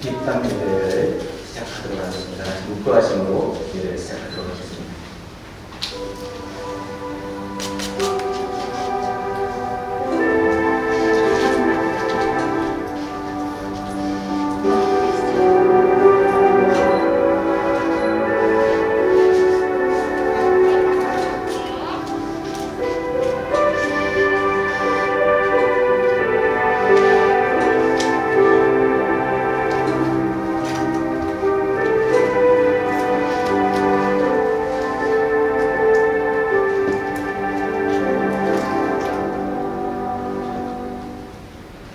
입당 예배를 시작하도록 하겠습니다. 묵도하심으로 예배를 시작하도록 하겠습니다.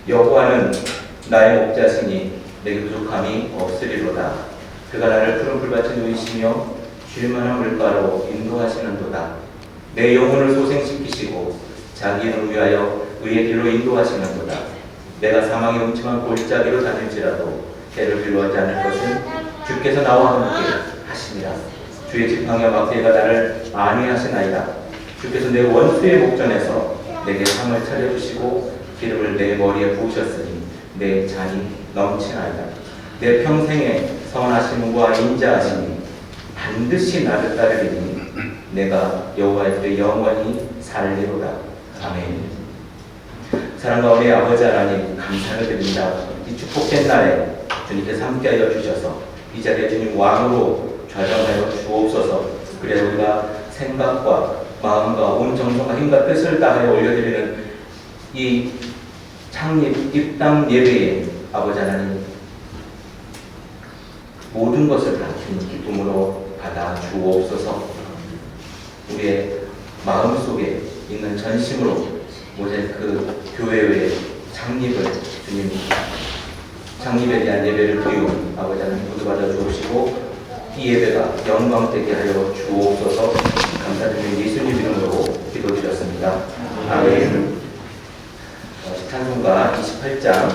여호와는 나의 목자시니 내게 부족함이 없으리로다. 그가 나를 푸른 풀밭에 누이시며 쉴만한 물가로 인도하시는도다. 내 영혼을 소생시키시고 자기 이름을 위하여 의의 길로 인도하시는도다. 내가 사망의 음침한 골짜기로 다닐지라도 해를 두려워하지 않을 것은 주께서 나와 함께 하시니라. 주의 지팡이와 막대가 나를 안위하시나이다. 주께서 내 원수의 목전에서 내게 상을 차려주시고 기름을 내 머리에 부으셨으니 내 잔이 넘치나이다. 내 평생에 선하심과 인자하심이 반드시 나를 따르리니 내가 여호와의 집에 영원히 살리로다. 아멘. 사랑과 은혜의 아버지 하나님, 감사를 드립니다. 이 축복된 날에 주님께서 함께하여 주셔서 이 자리에 주님 왕으로 좌정하여 주옵소서. 그래야 우리가 생각과 마음과 온 정성과 힘과 뜻을 다하여 올려드리는 이 창립 입당 예배에 아버지 하나님 모든 것을 다 주님 기쁨으로 받아 주옵소서. 우리의 마음속에 있는 전심으로 모자이크 교회의 창립을 주님 창립에 대한 예배를 드리온 아버지 하나님 모두 받아 주옵시고 이 예배가 영광되게 하여 주옵소서. 감사드리는 예수님 이름으로 기도드렸습니다. 아멘. 찬송가 28장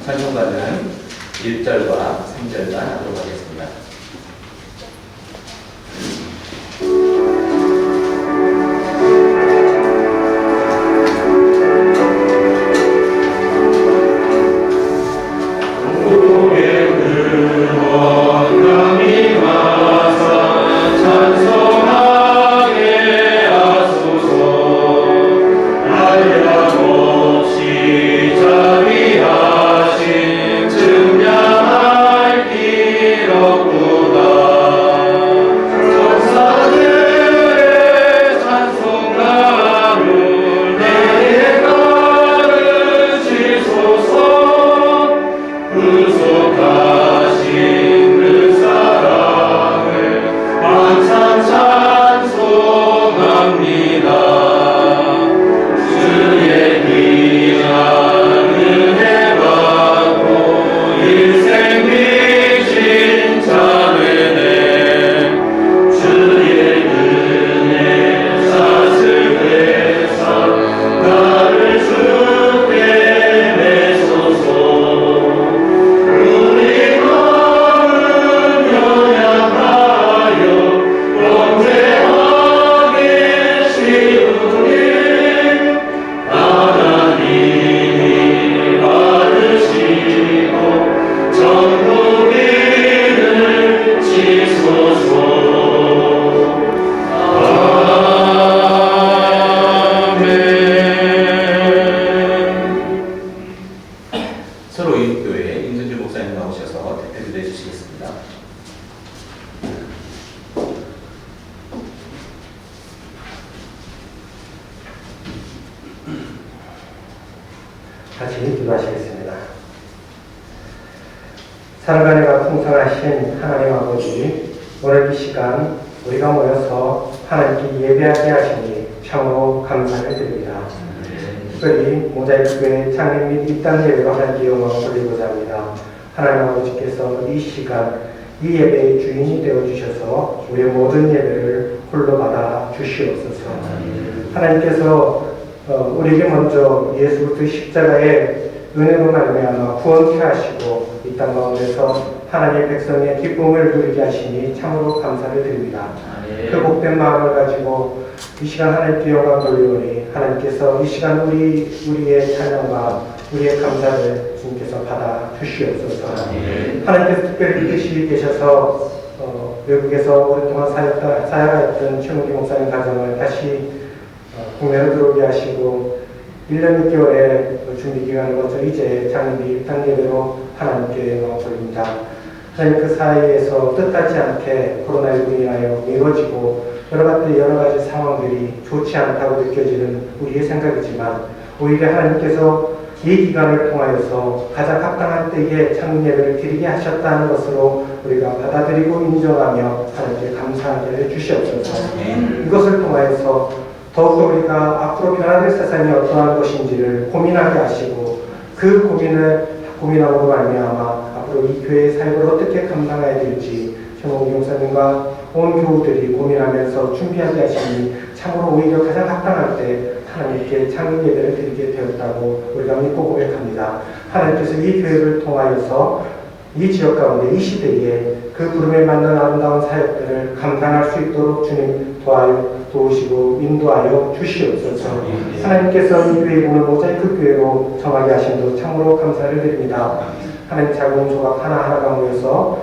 찬송가는 1절과 3절만 하도록 하겠습니다. 같이 기도하시겠습니다. 살아가니가 풍성하신 하나님 아버지, 오늘 이 시간 우리가 모여서 하나님께 예배하게 하시니 참으로 감사를 드립니다. 특별히 모자이크교회 창립 및 입당 예배로 하나님께 영광을 돌리고자 합니다. 하나님 아버지께서 이 시간 이 예배의 주인이 되어주셔서 우리의 모든 예배를 홀로 받아 주시옵소서. 하나님께서 우리에게 먼저 예수 그리스도의 십자가의 은혜로 말미암아 구원케 하시고 이 땅 가운데서 하나님의 백성의 기쁨을 누리게 하시니 참으로 감사를 드립니다. 그 복된 마음을 가지고 이 시간 하나님께 영광 돌리오니 하나님께서 이 시간 우리의 찬양과 우리의 감사를 주님께서 받아 주시옵소서. 하나님께서 특별히 뜻이 계셔서 외국에서 오랫동안 사역하였던 최문기 목사님 가정을 다시 국내로 들어오게 하시고 1년 6개월의 준비 기간을 거쳐 이제 장례비 단계대로 하나님께 나와드립니다. 하나님 그 사이에서 뜻하지 않게 코로나19로 인하여 미뤄지고 여러 가지 상황들이 좋지 않다고 느껴지는 우리의 생각이지만 오히려 하나님께서 이 기간을 통하여서 가장 합당한 때에 창립 예배를 드리게 하셨다는 것으로 우리가 받아들이고 인정하며 하나님께 감사하게 해주시옵소서. 이것을 통하여서 더욱더 우리가 앞으로 변화될 세상이 어떠한 것인지를 고민하게 하시고 그 고민함으로 말미암아 앞으로 이 교회의 사역을 어떻게 감당해야 될지 최몽기 목사님과 온 교우들이 고민하면서 준비하게 하시니 참으로 오히려 가장 합당할 때 하나님께 창립 예배를 드리게 되었다고 우리가 믿고 고백합니다. 하나님께서 이 교회를 통하여서 이 지역 가운데 이 시대에 그 부름에 맞는 아름다운 사역들을 감당할 수 있도록 주님 도우시고 인도하여 주시옵소서. 하나님께서 이 교회 오늘 모자이크 교회로 정하게 하심도 참으로 감사를 드립니다. 하나님 작은 조각 하나하나가 모여서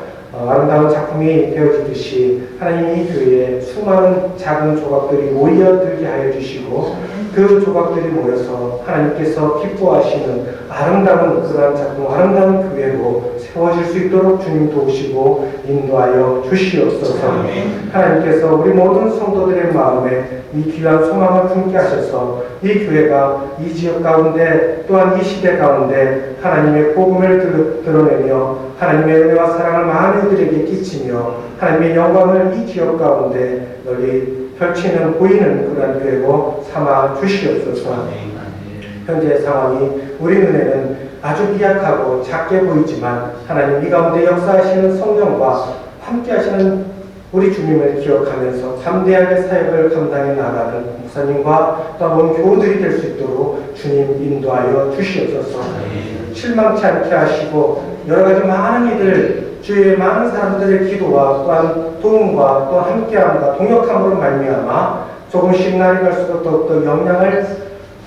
아름다운 작품이 되어지듯이 하나님 이 교회에 수많은 작은 조각들이 모여들게 하여 주시고 그 조각들이 모여서 하나님께서 기뻐하시는 아름다운 그러한 작품, 아름다운 교회로 세워질 수 있도록 주님 도우시고 인도하여 주시옵소서. 하나님께서 우리 모든 성도들의 마음에 이 귀한 소망을 품게 하셔서 이 교회가 이 지역 가운데 또한 이 시대 가운데 하나님의 복음을 드러내며 하나님의 은혜와 사랑을 많은 이들에게 끼치며 하나님의 영광을 이 지역 가운데 널리 펼치는 보이는 그런 교회로 삼아 주시옵소서. 현재 상황이 우리 눈에는 아주 미약하고 작게 보이지만 하나님 이 가운데 역사하시는 성령과 함께 하시는 우리 주님을 기억하면서 담대하게 사역을 감당해 나가는 목사님과 또 온 교우들이 될 수 있도록 주님 인도하여 주시옵소서. 실망치 않게 하시고 여러 가지 많은 이들 주의 많은 사람들의 기도와 또한 도움과 또 함께함과 동역함으로 말미암아 조금씩 날이 갈수록 더욱더 영향을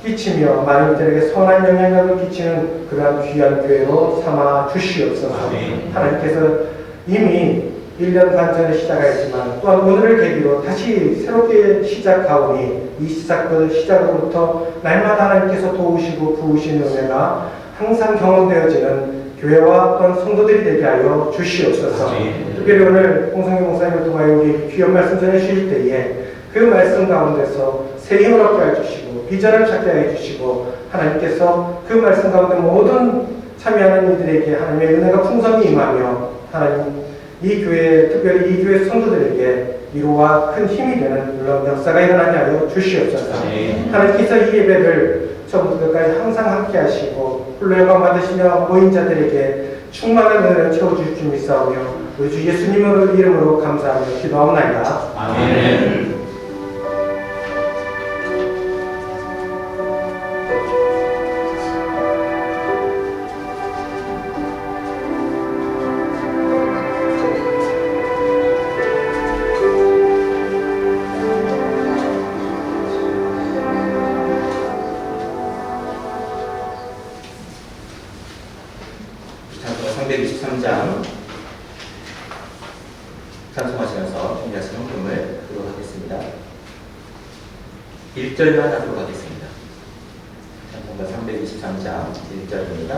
끼치며 많은 이들에게 선한 영향력을 끼치는 그러한 귀한 교회로 삼아 주시옵소서. 하나님께서 이미 1년 반 전에 시작하였지만 또한 오늘을 계기로 다시 새롭게 시작하오니 이 시작으로부터 날마다 하나님께서 도우시고 부으시는 은혜가 항상 경험되어지는 교회와 또한 성도들이 되게 하여 주시옵소서. 특별히 오늘 홍성규 목사님을 통하여 우리 귀한 말씀 전해주실 때에 그 말씀 가운데서 새 힘을 얻게 해주시고 비전을 찾게 해주시고 하나님께서 그 말씀 가운데 모든 참여하는 이들에게 하나님의 은혜가 풍성히 임하며 하나님 이 교회 특별히 이 교회 성도들에게 위로와 큰 힘이 되는 놀라운 역사가 일어나게 하여 주시옵소서. 하나님께서 이 예배를 처음부터 끝까지 항상 함께 하시고 홀로 영광 받으시며 모인 자들에게 충만한 은혜를 채워주실 줄 믿사오며 우리 주 예수님의 이름으로 감사하며 기도하옵나이다. 아멘. 찬송하시면서 준비하신 헌금을 드리도록 하겠습니다. 1절만 하도록 하겠습니다. 찬송가 323장 1절입니다.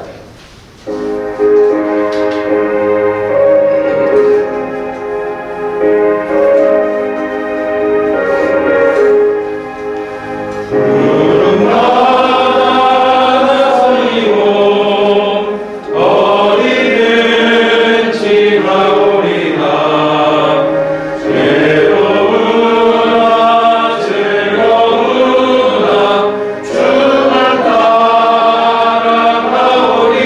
주만 따라가오리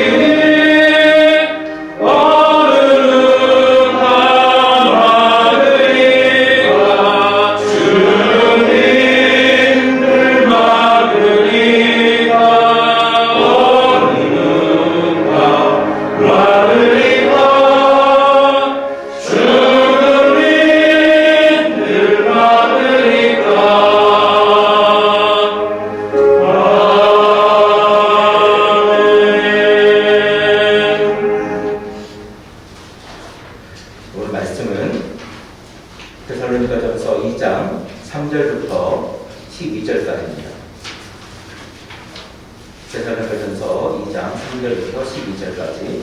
20절까지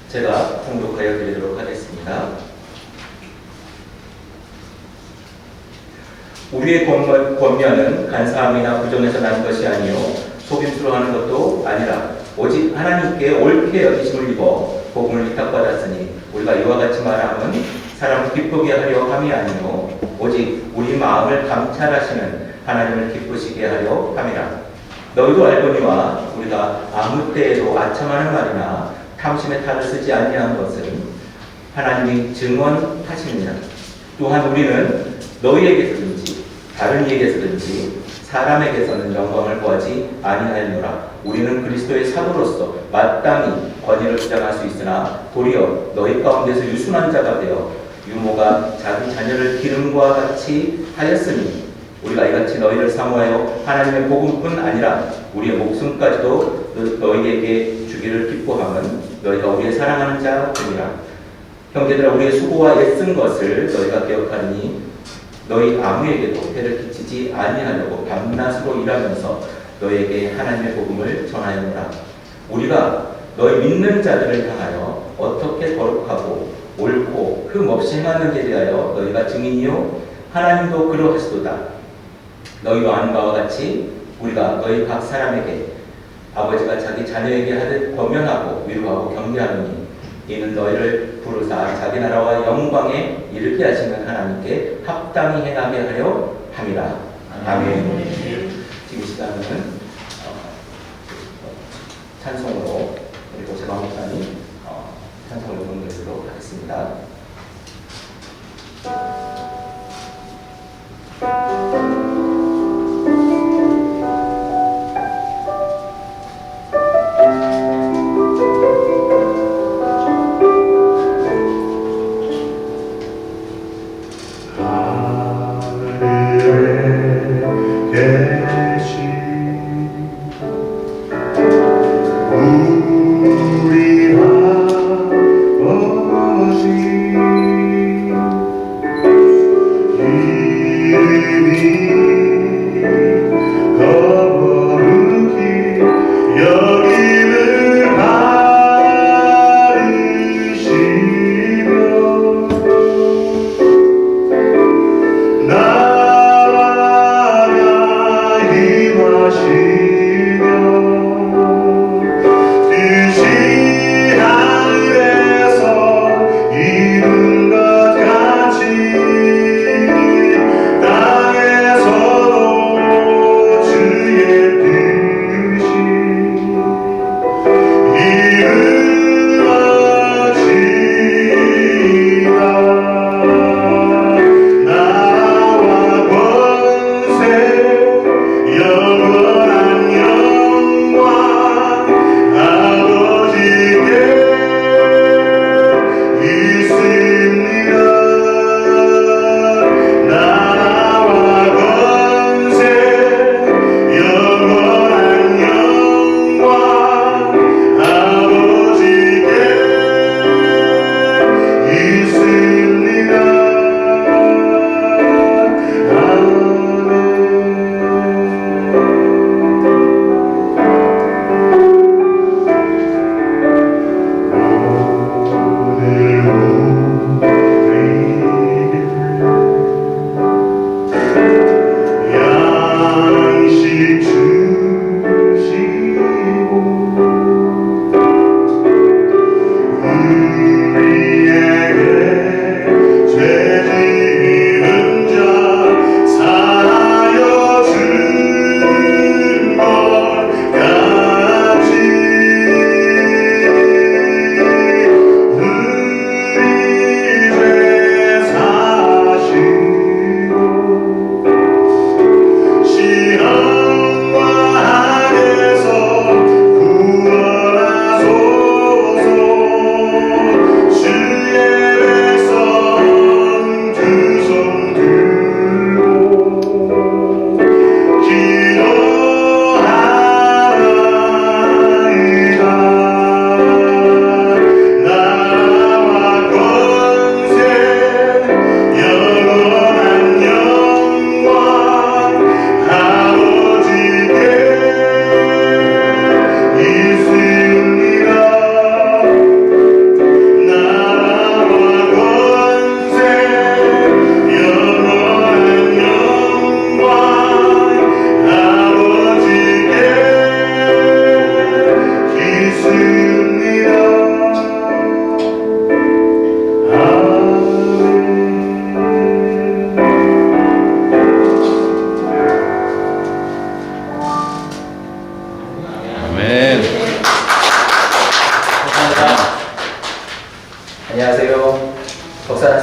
제가 통독하여 드리도록 하겠습니다. 우리의 권면은 간사함이나 부정에서 난 것이 아니요 속임수로 하는 것도 아니라 오직 하나님께 옳게 여기심을 입어 복음을 위탁받았으니 우리가 이와 같이 말함은 사람을 기쁘게 하려 함이 아니요 오직 우리 마음을 감찰하시는 하나님을 기쁘시게 하려 함이라. 너희도 알거니와 우리가 아무 때에도 아첨하는 말이나 탐심의 탈을 쓰지 아니한 것은 하나님이 증언하십니다. 또한 우리는 너희에게서든지 다른 이에게서든지 사람에게서는 영광을 구하지 아니하였노라. 우리는 그리스도의 사도로서 마땅히 권위를 주장할 수 있으나 도리어 너희 가운데서 유순한 자가 되어 유모가 자기 자녀를 기름과 같이 하였으니 우리가 이같이 너희를 사모하여 하나님의 복음뿐 아니라 우리의 목숨까지도 너희에게 주기를 기뻐함은 너희가 우리의 사랑하는 자뿐이라. 형제들아, 우리의 수고와 애쓴 것을 너희가 기억하니 너희 아무에게도 해를 끼치지 아니하려고 밤낮으로 일하면서 너희에게 하나님의 복음을 전하였노라. 우리가 너희 믿는 자들을 향하여 어떻게 거룩하고 옳고 흠 없이 행하는지에 대하여 너희가 증인이요 하나님도 그러하시도다. 너희도 아는 바와 같이 우리가 너희 각 사람에게 아버지가 자기 자녀에게 하듯 권면하고 위로하고 경계하노니 이는 너희를 부르사 자기 나라와 영광에 이르게 하시는 하나님께 합당히 행하게 하려 함이라. 아멘. 지금 시간은 찬송으로 그리고 제가 목사님 찬송을 연주하도록 하겠습니다. 우리 아버지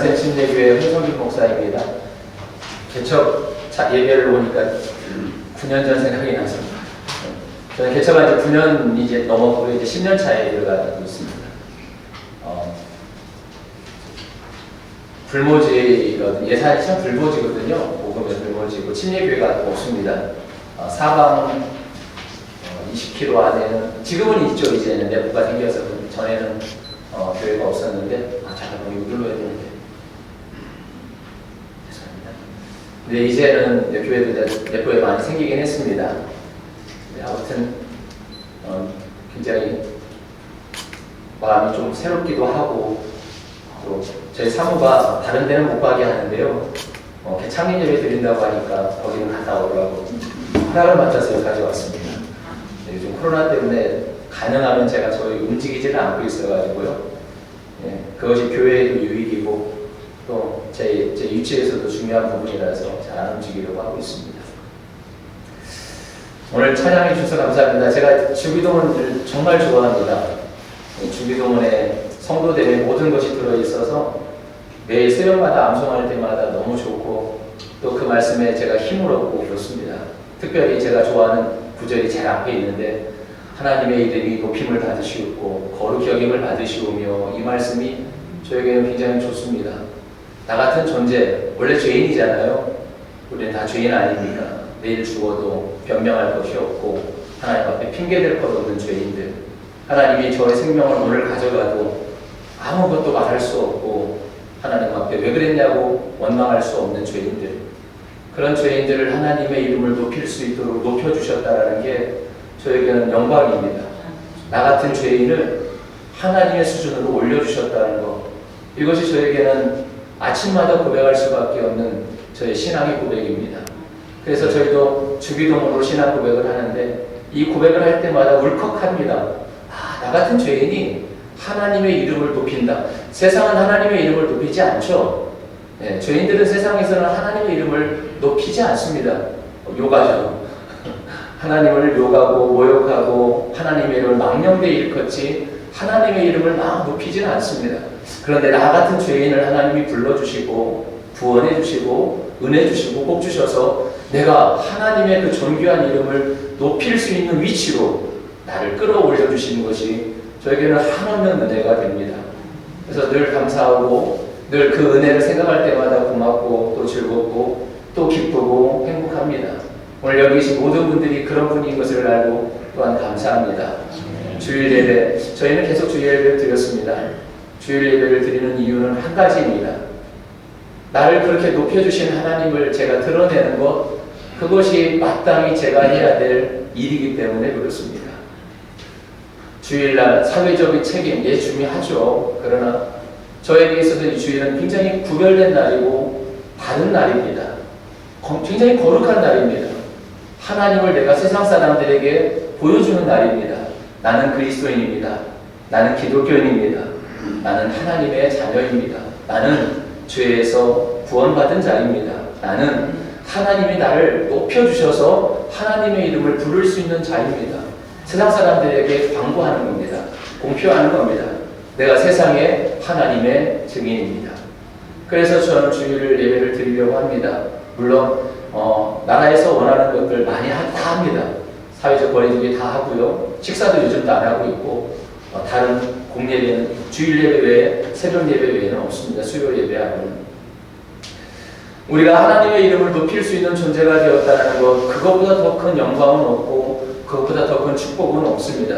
같은 침례교회 홍성균 목사입니다. 개척 예배를 보니까 9년 전 생각이 나서 저는 개척한 지 9년 이제 넘었고 이제 10년 차에 들어가고 있습니다. 불모지거든요. 예산이 참 불모지거든요. 복음의 불모지고 침례교회가 없습니다. 사방 20km 안에는 지금은 있죠. 이제는 내부가 생겨서 전에는 교회가 없었는데 잠깐만 이거 눌러야 되는데 죄송합니다. 근데 이제는 교회도 내부에 많이 생기긴 했습니다. 아무튼 굉장히 마음이 좀 새롭기도 하고 또 저희 사모가 다른 데는 못 가게 하는데요. 창립 예배 드린다고 하니까 거기는 갔다 오라고 허락을 맡아서 여기까지 왔습니다. 요즘 코로나 때문에 가능하면 제가 저희 움직이지를 않고 있어가지고요. 예, 그것이 교회에도 유익이고 또 제 위치에서도 중요한 부분이라서 잘 안 움직이려고 하고 있습니다. 오늘 찬양해 주셔서 감사합니다. 제가 주기도문을 정말 좋아합니다. 주기도문에 성도들의 모든 것이 들어있어서 매일 새벽마다 암송할 때마다 너무 좋고 또 그 말씀에 제가 힘을 얻고 그렇습니다. 특별히 제가 좋아하는 구절이 제일 앞에 있는데 하나님의 이름이 높임을 받으시옵고 거룩히 여김을 받으시오며 이 말씀이 저에게는 굉장히 좋습니다. 나 같은 존재, 원래 죄인이잖아요. 우리는 다 죄인 아닙니까? 내일 죽어도 변명할 것이 없고 하나님 앞에 핑계댈 것 없는 죄인들. 하나님이 저의 생명을 오늘 가져가도 아무것도 말할 수 없고 하나님 앞에 왜 그랬냐고 원망할 수 없는 죄인들. 그런 죄인들을 하나님의 이름을 높일 수 있도록 높여주셨다는 게 저에게는 영광입니다. 나 같은 죄인을 하나님의 수준으로 올려주셨다는 것. 이것이 저에게는 아침마다 고백할 수밖에 없는 저의 신앙의 고백입니다. 그래서 저희도 주기도문으로 신앙 고백을 하는데 이 고백을 할 때마다 울컥합니다. 나 같은 죄인이 하나님의 이름을 높인다. 세상은 하나님의 이름을 높이지 않죠. 네, 죄인들은 세상에서는 하나님의 이름을 높이지 않습니다. 욕하죠. 하나님을 욕하고 모욕하고 하나님의 이름을 망령되이 일컫지 하나님의 이름을 막 높이지는 않습니다. 그런데 나 같은 죄인을 하나님이 불러주시고 구원해 주시고 은혜 주시고 복 주셔서 내가 하나님의 그 존귀한 이름을 높일 수 있는 위치로 나를 끌어올려 주시는 것이 저에게는 한없는 은혜가 됩니다. 그래서 늘 감사하고 늘 그 은혜를 생각할 때마다 고맙고 또 즐겁고 또 기쁘고 행복합니다. 오늘 여기 계신 모든 분들이 그런 분인 것을 알고 또한 감사합니다. 주일 예배, 저희는 계속 주일 예배를 드렸습니다. 주일 예배를 드리는 이유는 한 가지입니다. 나를 그렇게 높여주신 하나님을 제가 드러내는 것, 그것이 마땅히 제가 해야 될 일이기 때문에 그렇습니다. 주일날 사회적인 책임, 중요하죠. 그러나 저에게 있어서 이 주일은 굉장히 구별된 날이고 다른 날입니다. 굉장히 거룩한 날입니다. 하나님을 내가 세상 사람들에게 보여주는 날입니다. 나는 그리스도인입니다. 나는 기독교인입니다. 나는 하나님의 자녀입니다. 나는 죄에서 구원받은 자입니다. 나는 하나님이 나를 높여주셔서 하나님의 이름을 부를 수 있는 자입니다. 세상 사람들에게 광고하는 겁니다. 공표하는 겁니다. 내가 세상에 하나님의 증인입니다. 그래서 저는 주일 예배를 드리려고 합니다. 물론 나라에서 원하는 것들 많이 다 합니다. 사회적 거리두기 다 하고요. 식사도 요즘도 안 하고 있고 다른 공예배는 주일 예배 외에 새벽 예배 외에는 없습니다. 수요 예배하고는. 우리가 하나님의 이름을 높일 수 있는 존재가 되었다는 것, 그것보다 더 큰 영광은 없고 그것보다 더 큰 축복은 없습니다.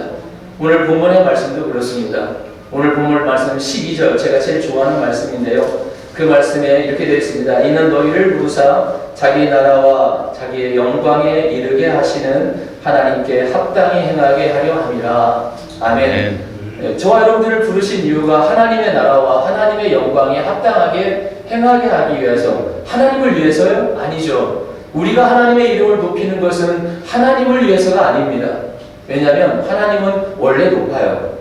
오늘 본문의 말씀도 그렇습니다. 오늘 본문 말씀 12절, 제가 제일 좋아하는 말씀인데요. 그 말씀에 이렇게 되어 있습니다. 이는 너희를 부르사 자기 나라와 자기의 영광에 이르게 하시는 하나님께 합당히 행하게 하려 함이라. 아멘. 네, 저와 여러분들을 부르신 이유가 하나님의 나라와 하나님의 영광에 합당하게 행하게 하기 위해서, 하나님을 위해서요? 아니죠. 우리가 하나님의 이름을 높이는 것은 하나님을 위해서가 아닙니다. 왜냐하면 하나님은 원래 높아요.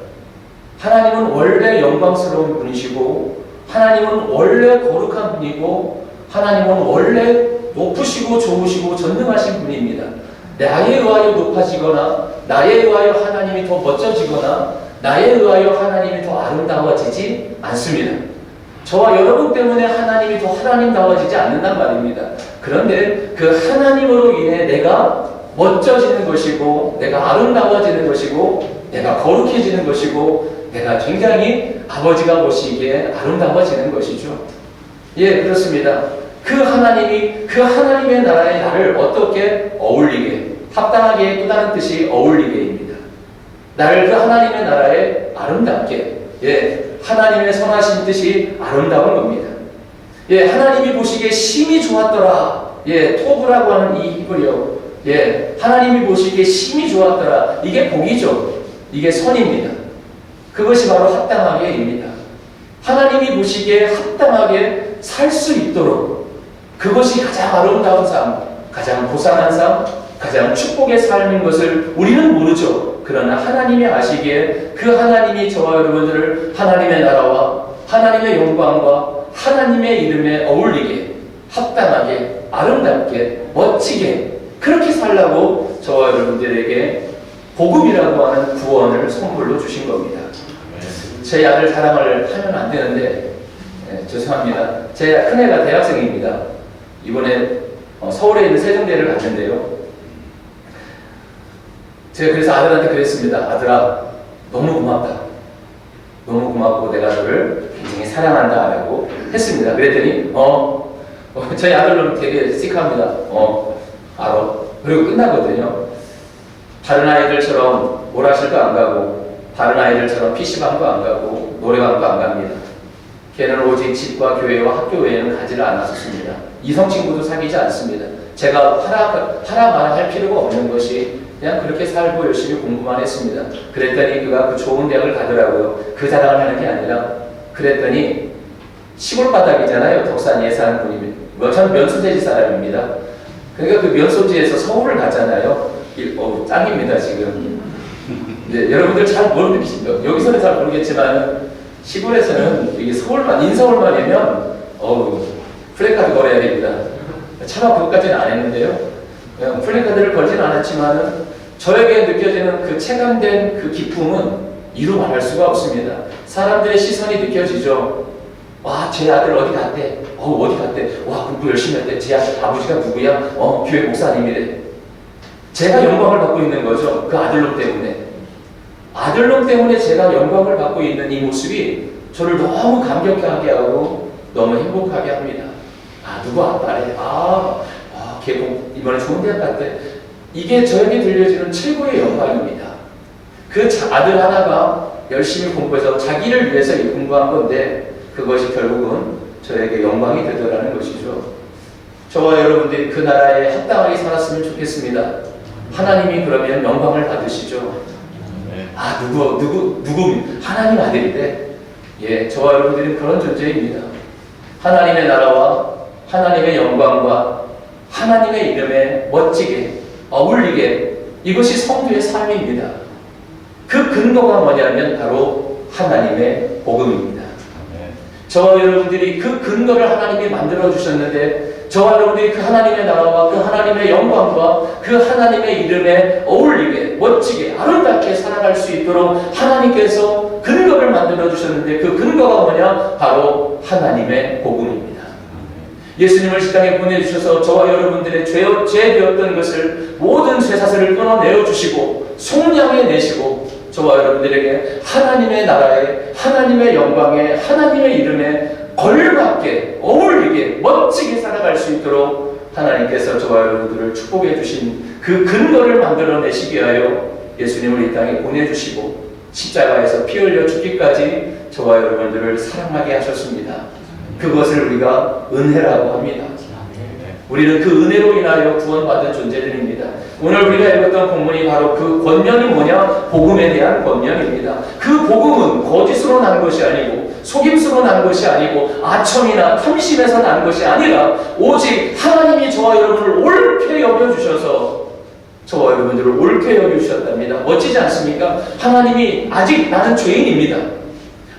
하나님은 원래 영광스러운 분이시고 하나님은 원래 거룩한 분이고 하나님은 원래 높으시고 좋으시고 전능하신 분입니다. 나에 의하여 높아지거나 나에 의하여 하나님이 더 멋져지거나 나에 의하여 하나님이 더 아름다워지지 않습니다. 저와 여러분 때문에 하나님이 더 하나님다워지지 않는단 말입니다. 그런데 그 하나님으로 인해 내가 멋져지는 것이고, 내가 아름다워지는 것이고, 내가 거룩해지는 것이고, 내가 굉장히 아버지가 보시기에 아름다워지는 것이죠. 예, 그렇습니다. 그 하나님이, 그 하나님의 나라에 나를 어떻게 어울리게, 합당하게, 또 다른 뜻이 어울리게입니다. 나를 그 하나님의 나라에 아름답게, 예, 하나님의 선하신 뜻이 아름다운 겁니다. 예, 하나님이 보시기에 심히 좋았더라. 예, 토브라고 하는 이 히브리어. 예, 하나님이 보시기에 심히 좋았더라. 이게 복이죠. 이게 선입니다. 그것이 바로 합당하게입니다. 하나님이 보시기에 합당하게 살 수 있도록, 그것이 가장 아름다운 삶, 가장 고상한 삶, 가장 축복의 삶인 것을 우리는 모르죠. 그러나 하나님이 아시기에 그 하나님이 저와 여러분들을 하나님의 나라와 하나님의 영광과 하나님의 이름에 어울리게, 합당하게, 아름답게, 멋지게 그렇게 살라고 저와 여러분들에게 복음이라고 하는 구원을 선물로 주신 겁니다. 제 아들 자랑을 하면 안 되는데, 죄송합니다. 제 큰애가 대학생입니다. 이번에 서울에 있는 세종대를 갔는데요. 제가 그래서 아들한테 그랬습니다. 아들아, 너무 고맙다. 너무 고맙고 내가 너를 굉장히 사랑한다 라고 했습니다. 그랬더니 저희 아들은 되게 씩합니다. 알아. 그리고 끝나거든요. 다른 아이들처럼 오락실도 안 가고, 다른 아이들처럼 PC방도 안 가고, 노래방도 안 갑니다. 걔는 오직 집과 교회와 학교 외에는 가지를 않았습니다. 이성 친구도 사귀지 않습니다. 제가 하라 말할 필요가 없는 것이 그냥 그렇게 살고 열심히 공부만 했습니다. 그랬더니 그가 그 좋은 대학을 가더라고요. 그 자랑을 하는 게 아니라, 그랬더니 시골 바닥이잖아요. 덕산리에 사는 분이. 저는 면소재지 사람입니다. 그러니까 그 면소지에서 서울을 갔잖아요. 짱입니다 지금. 이제 여러분들 잘 모르겠습니다. 여기서는 잘 모르겠지만 시골에서는 이게 서울만, 인서울만이면 플래카드 걸어야 됩니다. 차마 그것까지는 안 했는데요. 그냥 플래카드를 걸지는 않았지만은 저에게 느껴지는 그 체감된 그 기쁨은 이루 말할 수가 없습니다. 사람들의 시선이 느껴지죠. 와, 제 아들 어디 갔대? 어디 갔대? 와, 공부 열심히 했대. 제 아버지가 누구야? 교회 목사님이래. 제가 영광을 받고 있는 거죠. 그 아들놈 때문에. 아들놈 때문에 제가 영광을 받고 있는 이 모습이 저를 너무 감격하게 하고 너무 행복하게 합니다. 누구 아빠래? 걔 이번에 좋은 대학 갔대. 이게 저에게 들려지는 최고의 영광입니다. 그 아들 하나가 열심히 공부해서 자기를 위해서 공부한 건데, 그것이 결국은 저에게 영광이 되더라는 것이죠. 저와 여러분들이 그 나라에 합당하게 살았으면 좋겠습니다. 하나님이 그러면 영광을 받으시죠. 누구 하나님 아들인데, 예, 저와 여러분들은 그런 존재입니다. 하나님의 나라와 하나님의 영광과 하나님의 이름에 멋지게 어울리게, 이것이 성도의 삶입니다. 그 근거가 뭐냐면 바로 하나님의 복음입니다. 저와 여러분들이 그 근거를 하나님이 만들어 주셨는데, 저와 여러분들이 그 하나님의 나라와 그 하나님의 영광과 그 하나님의 이름에 어울리게, 멋지게, 아름답게 살아갈 수 있도록 하나님께서 근거를 만들어 주셨는데, 그 근거가 뭐냐? 바로 하나님의 복음입니다. 예수님을 이 땅에 보내주셔서 저와 여러분들의 죄 되었던 것을, 모든 쇠사슬을 끊어내어 주시고 속량해 내시고 저와 여러분들에게 하나님의 나라에, 하나님의 영광에, 하나님의 이름에 걸맞게, 어울리게, 멋지게 살아갈 수 있도록 하나님께서 저와 여러분들을 축복해 주신 그 근거를 만들어내시기 위하여 예수님을 이 땅에 보내주시고 십자가에서 피 흘려 죽기까지 저와 여러분들을 사랑하게 하셨습니다. 그것을 우리가 은혜라고 합니다. 우리는 그 은혜로 인하여 구원받은 존재들입니다. 오늘 우리가 읽었던 본문이 바로 그 권면이 뭐냐? 복음에 대한 권면입니다. 그 복음은 거짓으로 난 것이 아니고, 속임수로 난 것이 아니고, 아첨이나 탐심에서 난 것이 아니라 오직 하나님이 저와 여러분을 옳게 여겨주셔서 저와 여러분들을 옳게 여겨주셨답니다. 멋지지 않습니까? 하나님이 아직 나는 죄인입니다.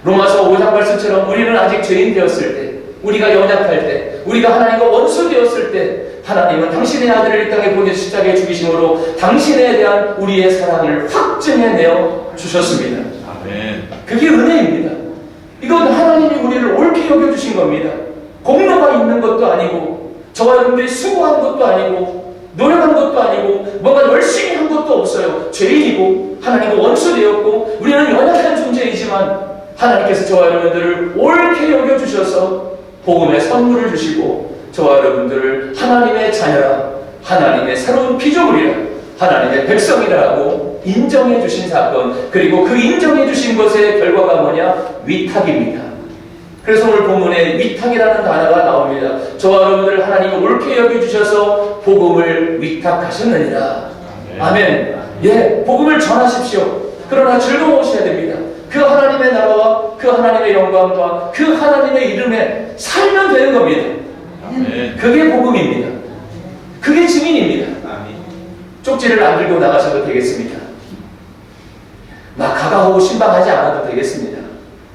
로마서 5장 말씀처럼 우리는 아직 죄인 되었을 때, 우리가 연약할 때, 우리가 하나님과 원수 되었을 때 하나님은 당신의 아들을 이 땅에 보내 십자가에 죽이심으로 당신에 대한 우리의 사랑을 확증해내어 주셨습니다. 아멘. 그게 은혜입니다. 이건 하나님이 우리를 옳게 여겨주신 겁니다. 공로가 있는 것도 아니고 저와 여러분들이 수고한 것도 아니고 노력한 것도 아니고 뭔가 열심히 한 것도 없어요. 죄인이고 하나님과 원수되었고 우리는 연약한 존재이지만 하나님께서 저와 여러분들을 옳게 여겨주셔서 복음의 선물을 주시고 저와 여러분들을 하나님의 자녀라, 하나님의 새로운 피조물이라, 하나님의 백성이라고 인정해 주신 사건, 그리고 그 인정해 주신 것의 결과가 뭐냐? 위탁입니다. 그래서 오늘 본문에 위탁이라는 단어가 나옵니다. 저와 여러분들을 하나님이 옳게 여겨주셔서 복음을 위탁하셨느니라. 아멘. 예, 복음을 전하십시오. 그러나 즐거우셔야 됩니다. 그 하나님의 나라와 그 하나님의 영광과 그 하나님의 이름에 살면 되는 겁니다. 그게 복음입니다. 그게 증인입니다. 쪽지를 안 들고 나가셔도 되겠습니다. 막 가가오고 신방하지 않아도 되겠습니다.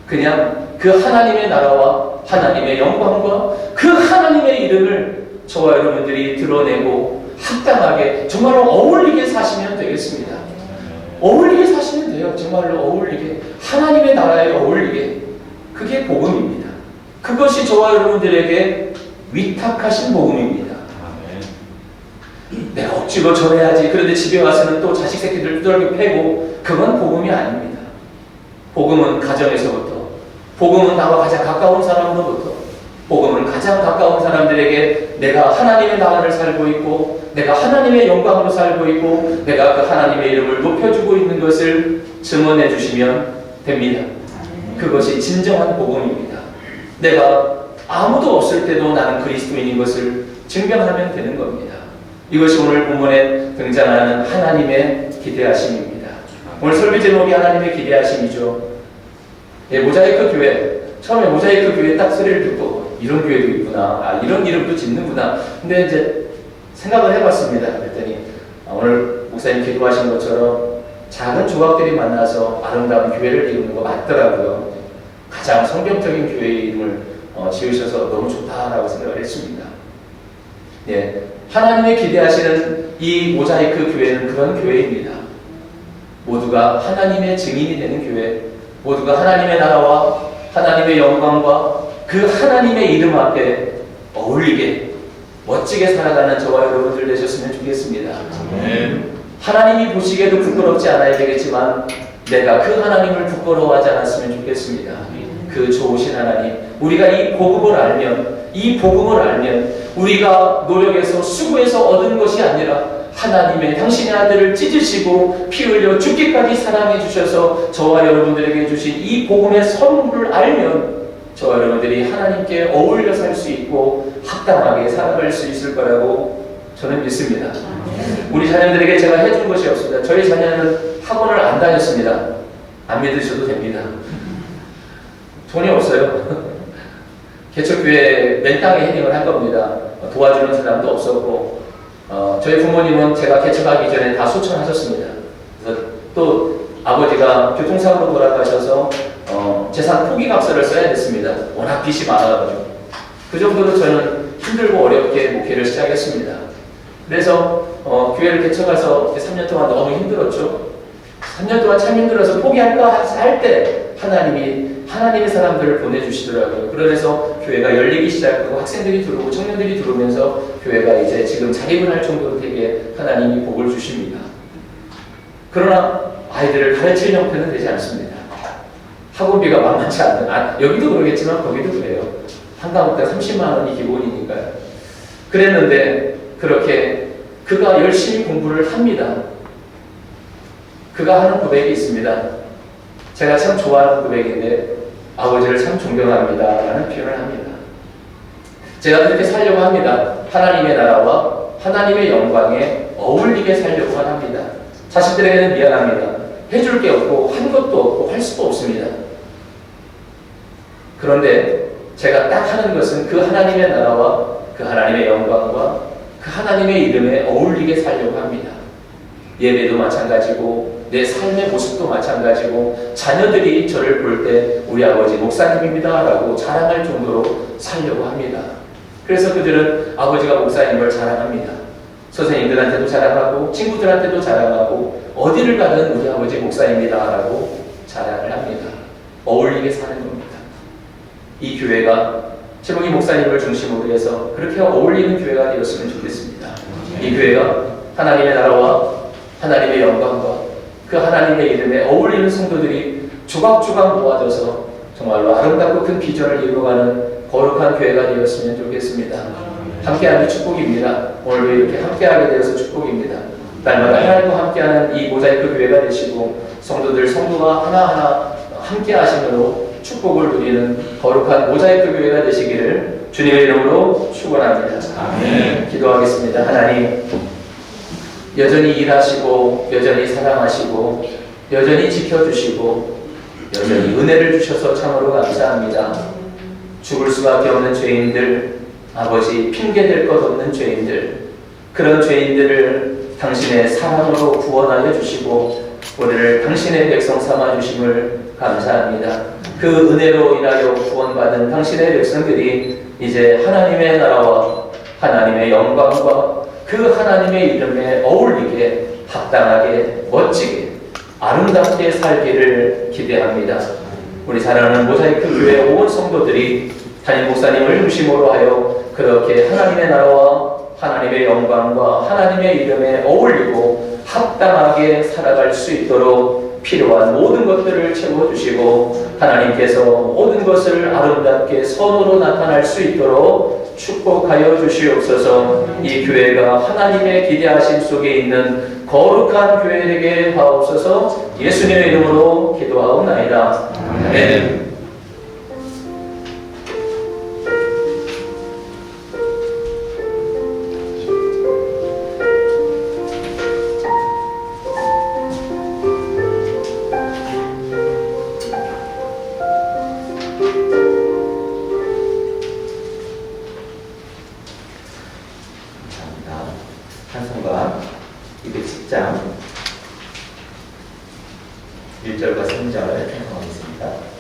그냥 그 하나님의 나라와 하나님의 영광과 그 하나님의 이름을 저와 여러분들이 드러내고 합당하게 정말로 어울리게 사시면 되겠습니다. 어울리게 사시면 돼요. 정말로 어울리게, 하나님의 나라에 어울리게. 그게 복음입니다. 그것이 저와 여러분들에게 위탁하신 복음입니다. 내가 억지로 전해야지. 그런데 집에 와서는 또 자식 새끼들 두들겨 패고, 그건 복음이 아닙니다. 복음은 가정에서부터, 복음은 나와 가장 가까운 사람으로부터, 복음은 가장 가까운 사람들에게 내가 하나님의 나라를 살고 있고, 내가 하나님의 영광으로 살고 있고, 내가 그 하나님의 이름을 높여주고 있는 것을 증언해 주시면 됩니다. 그것이 진정한 복음입니다. 내가 아무도 없을 때도 나는 그리스도인인 것을 증명하면 되는 겁니다. 이것이 오늘 본문에 등장하는 하나님의 기대하심입니다. 오늘 설교 제목이 하나님의 기대하심이죠. 예, 모자이크 교회. 처음에 모자이크 교회 딱 소리를 듣고 이런 교회도 있구나, 이런 이름도 짓는구나. 근데 이제 생각을 해봤습니다. 그랬더니 오늘 목사님 기도하신 것처럼 작은 조각들이 만나서 아름다운 교회를 이루는 거 맞더라고요. 가장 성경적인 교회 이름을 지으셔서 너무 좋다라고 생각을 했습니다. 예, 하나님의 기대하시는 이 모자이크 교회는 그런 교회입니다. 모두가 하나님의 증인이 되는 교회, 모두가 하나님의 나라와 하나님의 영광과 그 하나님의 이름 앞에 어울리게 멋지게 살아가는 저와 여러분들 되셨으면 좋겠습니다. 하나님이 보시기에도 부끄럽지 않아야 되겠지만 내가 그 하나님을 부끄러워하지 않았으면 좋겠습니다. 그 좋으신 하나님, 우리가 이 복음을 알면 우리가 노력해서 수고해서 얻은 것이 아니라 하나님의 당신의 아들을 찢으시고 피 흘려 죽기까지 사랑해 주셔서 저와 여러분들에게 주신 이 복음의 선물을 알면 저와 여러분들이 하나님께 어울려 살 수 있고 합당하게 살아갈 수 있을 거라고 저는 믿습니다. 우리 자녀들에게 제가 해준 것이 없습니다. 저희 자녀는 학원을 안 다녔습니다. 안 믿으셔도 됩니다. 돈이 없어요. 개척교회 맨 땅에 헤딩을 한 겁니다. 도와주는 사람도 없었고, 저희 부모님은 제가 개척하기 전에 다 소천하셨습니다. 그래서 또 아버지가 교통사고로 돌아가셔서 재산 포기각서를 써야 됐습니다. 워낙 빚이 많아가지고. 그 정도로 저는 힘들고 어렵게 목회를 시작했습니다. 그래서 교회를 개척해서 3년 동안 너무 힘들었죠. 3년 동안 참 힘들어서 포기할까 할 때 하나님의 사람들을 보내주시더라고요. 그러면서 교회가 열리기 시작하고 학생들이 들어오고 청년들이 들어오면서 교회가 이제 지금 자립을 할 정도로 되게 하나님이 복을 주십니다. 그러나 아이들을 가르칠 형편은 되지 않습니다. 학원비가 만만치 않는, 여기도 그러겠지만 거기도 그래요. 한 과목당 30만 원이 기본이니까요. 그랬는데 그렇게 그가 열심히 공부를 합니다. 그가 하는 고백이 있습니다. 제가 참 좋아하는 고백인데 아버지를 참 존경합니다 라는 표현을 합니다. 제가 그렇게 살려고 합니다. 하나님의 나라와 하나님의 영광에 어울리게 살려고 합니다. 자식들에게는 미안합니다. 해줄 게 없고 한 것도 없고 할 수도 없습니다. 그런데 제가 딱 하는 것은 그 하나님의 나라와 그 하나님의 영광과 그 하나님의 이름에 어울리게 살려고 합니다. 예배도 마찬가지고 내 삶의 모습도 마찬가지고 자녀들이 저를 볼 때 우리 아버지 목사님입니다 라고 자랑할 정도로 살려고 합니다. 그래서 그들은 아버지가 목사인 걸 자랑합니다. 선생님들한테도 자랑하고 친구들한테도 자랑하고 어디를 가든 우리 아버지 목사입니다 라고 자랑을 합니다. 어울리게 사는 겁니다. 이 교회가 최봉희 목사님을 중심으로 해서 그렇게 어울리는 교회가 되었으면 좋겠습니다. 이 교회가 하나님의 나라와 하나님의 영광과 그 하나님의 이름에 어울리는 성도들이 조각조각 모아져서 정말로 아름답고 큰 비전을 이루어가는 거룩한 교회가 되었으면 좋겠습니다. 함께하는 축복입니다. 오늘도 이렇게 함께하게 되어서 축복입니다. 날마다 하나님과 함께하는 이 모자이크 교회가 되시고 성도가 하나하나 함께하심으로 축복을 누리는 거룩한 모자이크 교회가 되시기를 주님의 이름으로 축원합니다. 아멘. 기도하겠습니다. 하나님, 여전히 일하시고 여전히 사랑하시고 여전히 지켜주시고 여전히 은혜를 주셔서 참으로 감사합니다. 죽을 수밖에 없는 죄인들, 아버지 핑계댈 것 없는 죄인들, 그런 죄인들을 당신의 사랑으로 구원하여 주시고 우리를 당신의 백성 삼아 주심을 감사합니다. 그 은혜로 인하여 구원받은 당신의 백성들이 이제 하나님의 나라와 하나님의 영광과 그 하나님의 이름에 어울리게 합당하게 멋지게 아름답게 살기를 기대합니다. 우리 사랑하는 모자이크 교회 온 성도들이 담임 목사님을 중심으로 하여 그렇게 하나님의 나라와 하나님의 영광과 하나님의 이름에 어울리고 합당하게 살아갈 수 있도록 필요한 모든 것들을 채워주시고 하나님께서 모든 것을 아름답게 선으로 나타날 수 있도록 축복하여 주시옵소서. 이 교회가 하나님의 기대하심 속에 있는 거룩한 교회 되게 하옵소서. 예수님의 이름으로 기도하옵나이다. 아멘. 찬송가 210장 1절과 3절을 찬송하겠습니다.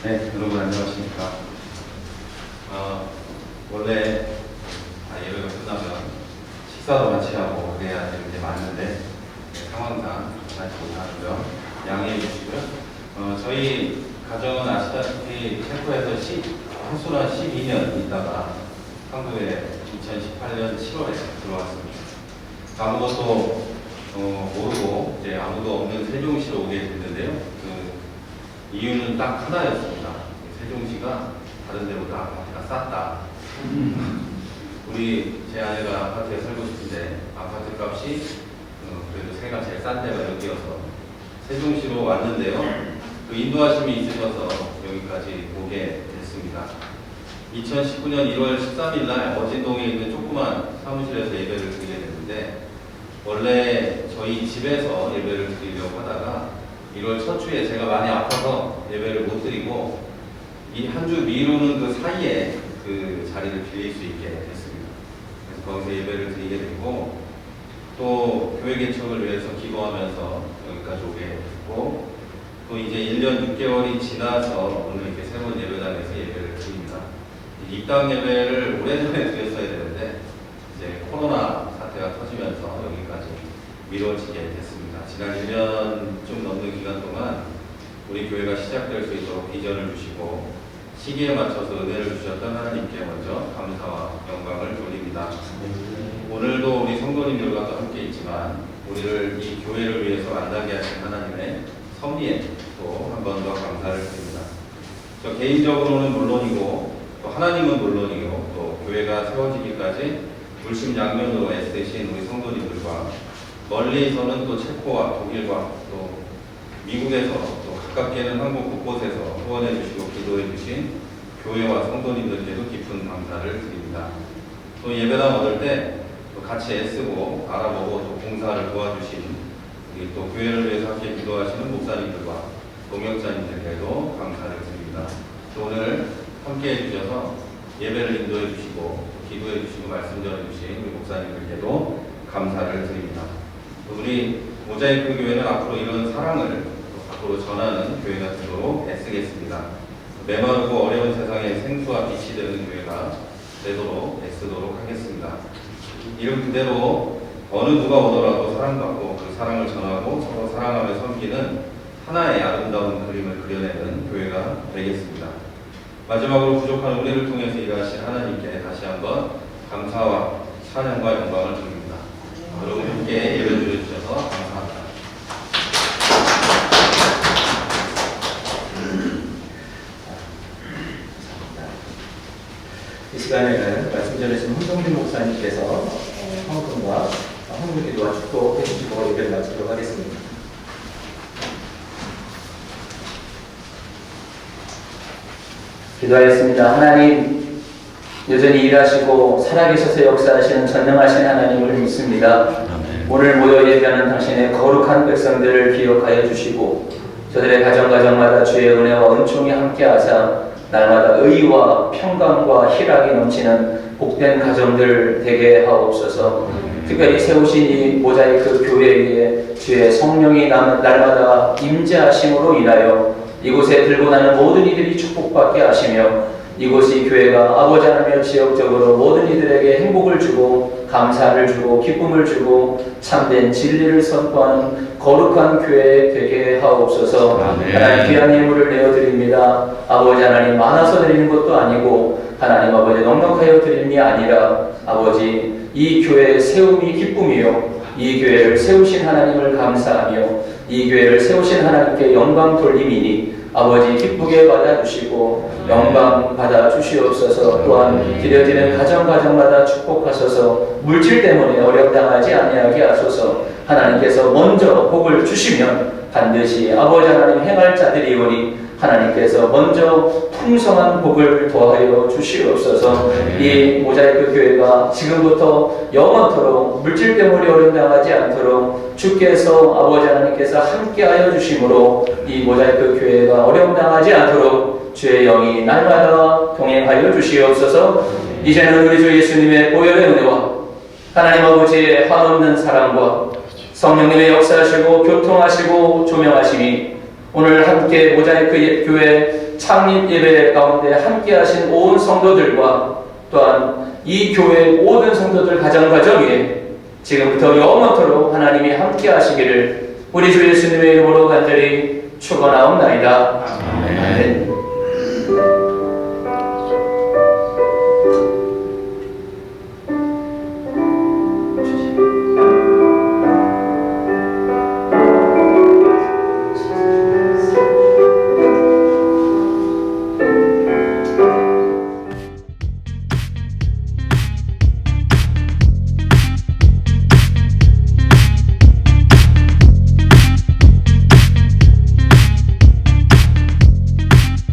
네, 여러분 안녕하십니까. 원래 예배가 끝나면 식사도 같이 하고 그래야 되는 게 맞는데 상황상 같이 못하고요. 양해해 주시고요. 저희 가정은 아시다시피 체코에서 한수로 12년 있다가 한국에 2018년 7월에 들어왔습니다. 아무것도 모르고 이제 아무도 없는 세종시로 오게 됐는데요. 그 이유는 딱 하나였습니다. 세종시가 다른 데보다 아파트가 쌌다. 제 아내가 아파트에 살고 싶은데 아파트 값이 그래도 세가 제일 싼 데가 여기여서 세종시로 왔는데요. 그 인도하심이 있으셔서 여기까지 오게 됐습니다. 2019년 1월 13일 날 어진동에 있는 조그만 사무실에서 예배를 드리게 됐는데, 원래 저희 집에서 예배를 드리려고 하다가 1월 첫 주에 제가 많이 아파서 예배를 못 드리고 이 한 주 미루는 그 사이에 그 자리를 빌릴 수 있게 됐습니다. 그래서 거기서 예배를 드리게 되고, 또 교회 개척을 위해서 기도하면서 여기까지 오게 됐고, 또 이제 1년 6개월이 지나서 오늘 이렇게 새로운 예배당에서 예배를 드립니다. 입당 예배를 오래전에 드렸어야 되는데 이제 코로나 사태가 터지면서 여기까지 미뤄지게 됐습니다. 지난 1년 좀 넘는 기간 동안 우리 교회가 시작될 수 있도록 비전을 주시고 시기에 맞춰서 은혜를 주셨던 하나님께 먼저 감사와 영광을 돌립니다. 오늘도 우리 성도님들과도 함께 있지만 우리를 이 교회를 위해서 만나게 하신 하나님의 섭리에 또 한 번 더 감사를 드립니다. 저 개인적으로는 물론이고 또 하나님은 물론이고 또 교회가 세워지기까지 물심양면으로 애쓰신 우리 성도님들과 멀리서는 또 체코와 독일과 또 미국에서 또 가깝게는 한국 곳곳에서 후원해 주시고 기도해 주신 교회와 성도님들께도 깊은 감사를 드립니다. 또 예배당 얻을 때 또 같이 애쓰고 알아보고 또 봉사를 도와주신 우리 또 교회를 위해서 함께 기도하시는 목사님들과 동역자님들께도 감사를 드립니다. 또 오늘 함께 해주셔서 예배를 인도해 주시고 기도해 주시고 말씀 전해주신 우리 목사님들께도 감사를 드립니다. 또 우리 모자이크 교회는 앞으로 이런 사랑을 앞으로 전하는 교회가 되도록 애쓰겠습니다. 메마르고 어려운 세상에 생수와 빛이 되는 교회가 되도록 애쓰도록 하겠습니다. 이름 그대로 어느 누가 오더라도 사랑받고 그 사랑을 전하고 서로 사랑하며 섬기는 하나의 아름다운 그림을 그려내는 교회가 되겠습니다. 마지막으로 부족한 우리를 통해서 일하신 하나님께 다시 한번 감사와 찬양과 영광을 드립니다. 여러분 함께 예배 드려주셔서 감사합니다. 이 시간에는 말씀 전해주신 홍성빈 목사님께서 헌금과 헌금기도와 축복해 주시고 예배를 마치도록 하겠습니다. 기도하겠습니다. 하나님, 여전히 일하시고 살아계셔서 역사하시는 전능하신 하나님을 믿습니다. 오늘 모여 예배하는 당신의 거룩한 백성들을 기억하여 주시고 저들의 가정마다 주의 은혜와 은총이 함께하사 날마다 의와 평강과 희락이 넘치는 복된 가정들 되게 하옵소서. 특별히 세우신 이 모자이크 교회에 주의 성령이 날마다 임재하심으로 인하여 이곳에 들고 나는 모든 이들이 축복받게 하시며 이곳이 교회가 아버지 하나며 지역적으로 모든 이들에게 행복을 주고 감사를 주고 기쁨을 주고 참된 진리를 선포하는 거룩한 교회 되게 하옵소서. 하나님 귀한 예물을 내어드립니다. 아버지 하나님 많아서 드리는 것도 아니고 하나님 아버지 넉넉하여 드림이 아니라 아버지 이 교회의 세움이 기쁨이요 이 교회를 세우신 하나님을 감사하며 이 교회를 세우신 하나님께 영광 돌림이니 아버지 기쁘게 받아주시고 영광 받아주시옵소서. 또한 기려지는 가정마다 축복하소서. 물질 때문에 어렵당하지 아니하게 하소서. 하나님께서 먼저 복을 주시면 반드시 아버지 하나님 행할 자들이 오니 하나님께서 먼저 풍성한 복을 더하여 주시옵소서. 이 모자이크 교회가 지금부터 영원토록 물질 때문에 어려움당하지 않도록 주께서 아버지 하나님께서 함께하여 주심으로 이 모자이크 교회가 어려움당하지 않도록 주의 영이 날마다 동행하여 주시옵소서. 이제는 우리 주 예수님의 보혈의 은혜와 하나님 아버지의 한없는 사랑과 성령님의 역사하시고 교통하시고 조명하심이 오늘 함께 모자이크 교회 창립 예배 가운데 함께 하신 온 성도들과 또한 이 교회 모든 성도들 가정가정에 지금부터 영원토록 하나님이 함께 하시기를 우리 주 예수님의 이름으로 간절히 축원하옵나이다. 아멘.